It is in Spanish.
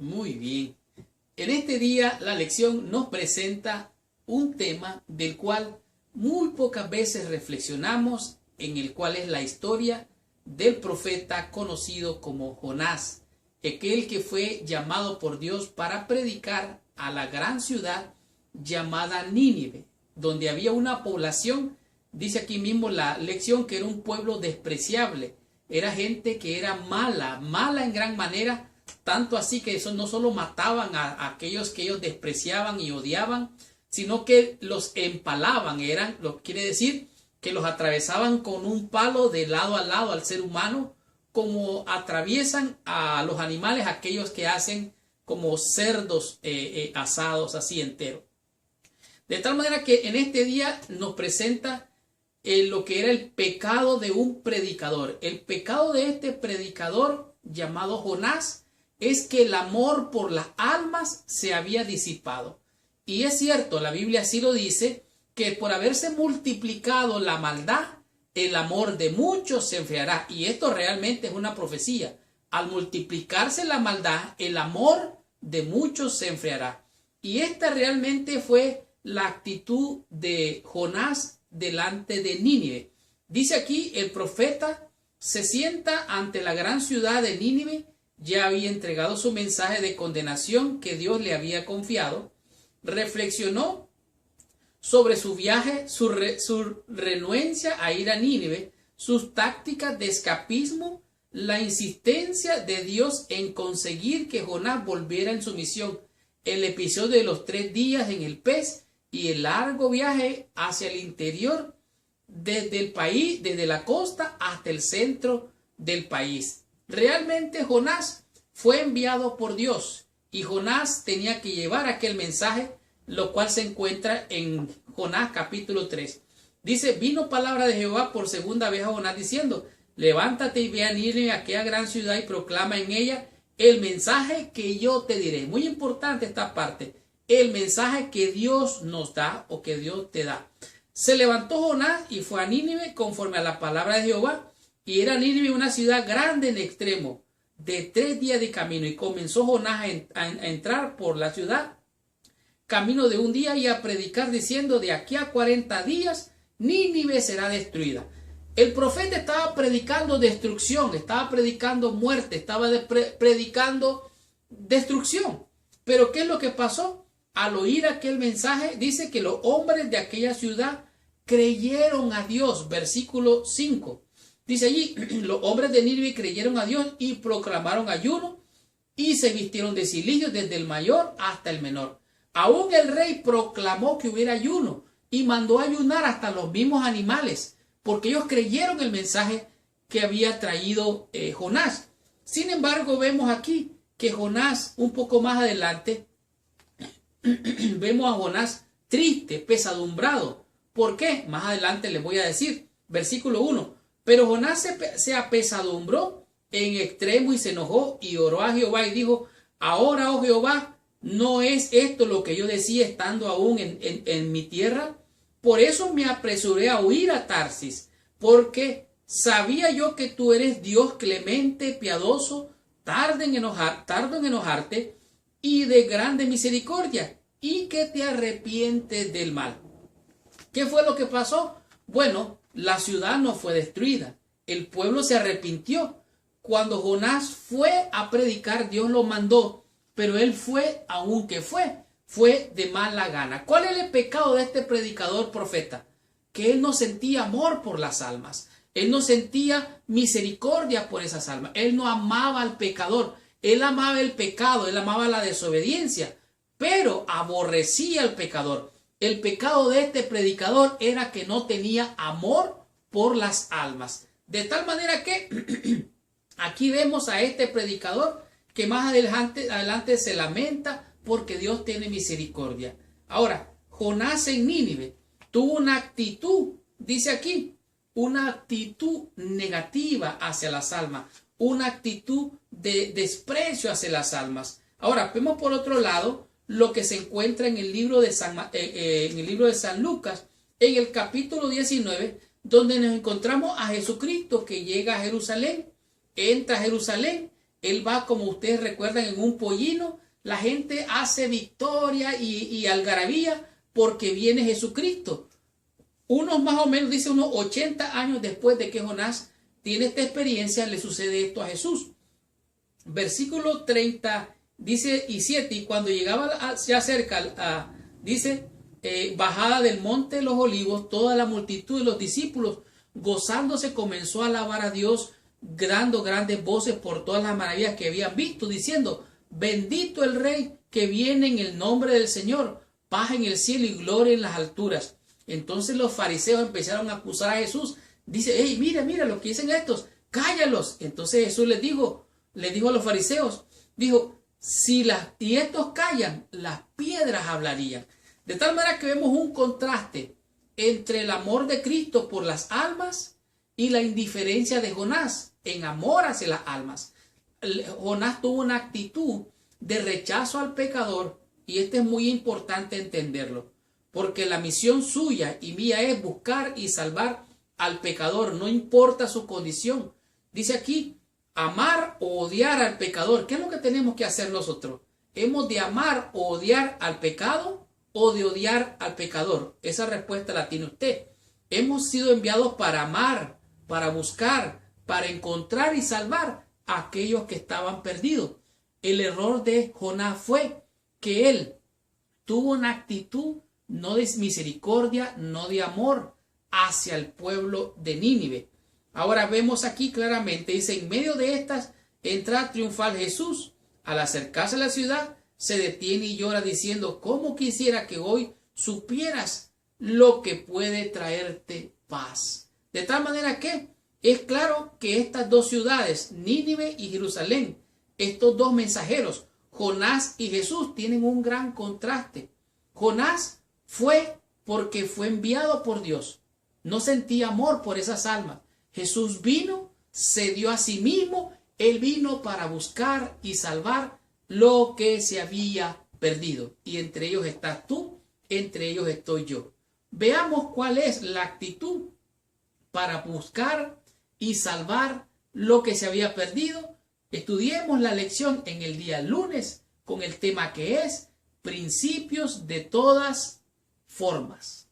Muy bien. En este día la lección nos presenta un tema del cual muy pocas veces reflexionamos, en el cual es la historia del profeta conocido como Jonás, aquel que fue llamado por Dios para predicar a la gran ciudad llamada Nínive, donde había una población, dice aquí mismo la lección, que era un pueblo despreciable, era gente que era mala en gran manera, tanto así que eso no solo mataban a aquellos que ellos despreciaban y odiaban, sino que los empalaban, quiere decir que los atravesaban con un palo de lado a lado al ser humano, como atraviesan a los animales, aquellos que hacen como cerdos asados así enteros. De tal manera que en este día nos presenta lo que era el pecado de un predicador. El pecado de este predicador llamado Jonás es que el amor por las almas se había disipado. Y es cierto, la Biblia así lo dice, que por haberse multiplicado la maldad, el amor de muchos se enfriará. Y esto realmente es una profecía. Al multiplicarse la maldad, el amor de muchos se enfriará. Y esta realmente fue la actitud de Jonás delante de Nínive. Dice aquí, el profeta se sienta ante la gran ciudad de Nínive, ya había entregado su mensaje de condenación que Dios le había confiado, reflexionó sobre su viaje, su renuencia a ir a Nínive, sus tácticas de escapismo, la insistencia de Dios en conseguir que Jonás volviera en su misión, el episodio de los 3 días en el pez y el largo viaje hacia el interior desde el país, desde la costa hasta el centro del país. Realmente Jonás fue enviado por Dios y Jonás tenía que llevar aquel mensaje, lo cual se encuentra en Jonás capítulo 3. Dice, vino palabra de Jehová por segunda vez a Jonás diciendo, levántate y ve a Nínive, aquella gran ciudad, y proclama en ella el mensaje que yo te diré. Muy importante esta parte, el mensaje que Dios nos da o que Dios te da. Se levantó Jonás y fue a Nínive conforme a la palabra de Jehová, y era Nínive una ciudad grande en extremo, de 3 días de camino, y comenzó Jonás a entrar por la ciudad, camino de un día, y a predicar diciendo, de aquí a 40 días Nínive será destruida. El profeta estaba predicando destrucción, estaba predicando muerte, estaba predicando destrucción. Pero ¿qué es lo que pasó? Al oír aquel mensaje, dice que los hombres de aquella ciudad creyeron a Dios. Versículo 5. Dice allí, los hombres de Nínive creyeron a Dios y proclamaron ayuno y se vistieron de cilicio desde el mayor hasta el menor. Aún el rey proclamó que hubiera ayuno y mandó ayunar hasta los mismos animales, porque ellos creyeron el mensaje que había traído Jonás. Sin embargo, vemos aquí que Jonás, un poco más adelante, vemos a Jonás triste, pesadumbrado. ¿Por qué? Más adelante les voy a decir. Versículo 1. Pero Jonás se apesadumbró en extremo y se enojó y oró a Jehová y dijo, ahora, oh Jehová, ¿no es esto lo que yo decía estando aún en mi tierra? Por eso me apresuré a huir a Tarsis, porque sabía yo que tú eres Dios clemente, piadoso, tardo en enojarte y de grande misericordia, y que te arrepientes del mal. ¿Qué fue lo que pasó? Bueno, la ciudad no fue destruida, el pueblo se arrepintió. Cuando Jonás fue a predicar, Dios lo mandó, pero él fue, aunque fue de mala gana. ¿Cuál es el pecado de este predicador profeta? Que él no sentía amor por las almas, él no sentía misericordia por esas almas, él no amaba al pecador, él amaba el pecado, él amaba la desobediencia, pero aborrecía al pecador. El pecado de este predicador era que no tenía amor por las almas. De tal manera que aquí vemos a este predicador que más adelante se lamenta porque Dios tiene misericordia. Ahora, Jonás en Nínive tuvo una actitud, dice aquí, una actitud negativa hacia las almas, una actitud de desprecio hacia las almas. Ahora, vemos por otro lado lo que se encuentra en el libro de San Lucas, en el capítulo 19, donde nos encontramos a Jesucristo que llega a Jerusalén, entra a Jerusalén, Él va, como ustedes recuerdan, en un pollino. La gente hace victoria y algarabía porque viene Jesucristo. Unos más o menos, dice unos 80 años después de que Jonás tiene esta experiencia, le sucede esto a Jesús. Versículo 30 dice, y 7, y cuando llegaba ya cerca, dice, bajada del monte de los olivos, toda la multitud de los discípulos, gozándose, comenzó a alabar a Dios, dando grandes voces por todas las maravillas que habían visto, diciendo, bendito el Rey que viene en el nombre del Señor, paz en el cielo y gloria en las alturas. Entonces los fariseos empezaron a acusar a Jesús. Dice, hey, mira lo que dicen estos, cállalos. Entonces Jesús les dijo a los fariseos, dijo, y estos callan, las piedras hablarían. De tal manera que vemos un contraste entre el amor de Cristo por las almas y la indiferencia de Jonás en amor hacia las almas. Jonás tuvo una actitud de rechazo al pecador, y esto es muy importante entenderlo, porque la misión suya y mía es buscar y salvar al pecador, no importa su condición. Dice aquí, amar o odiar al pecador. ¿Qué es lo que tenemos que hacer nosotros? ¿Hemos de amar o odiar al pecado o de odiar al pecador? Esa respuesta la tiene usted. Hemos sido enviados para amar, para buscar, para encontrar y salvar a aquellos que estaban perdidos. El error de Jonás fue que él tuvo una actitud no de misericordia, no de amor hacia el pueblo de Nínive. Ahora vemos aquí claramente, dice, en medio de estas entra triunfal Jesús. Al acercarse a la ciudad, se detiene y llora diciendo, ¿cómo quisiera que hoy supieras lo que puede traerte paz? De tal manera que es claro que estas dos ciudades, Nínive y Jerusalén, estos dos mensajeros, Jonás y Jesús, tienen un gran contraste. Jonás fue porque fue enviado por Dios. No sentía amor por esas almas. Jesús vino, se dio a sí mismo. Él vino para buscar y salvar lo que se había perdido. Y entre ellos estás tú, entre ellos estoy yo. Veamos cuál es la actitud para buscar y salvar lo que se había perdido. Estudiemos la lección en el día lunes con el tema que es principios de todas formas.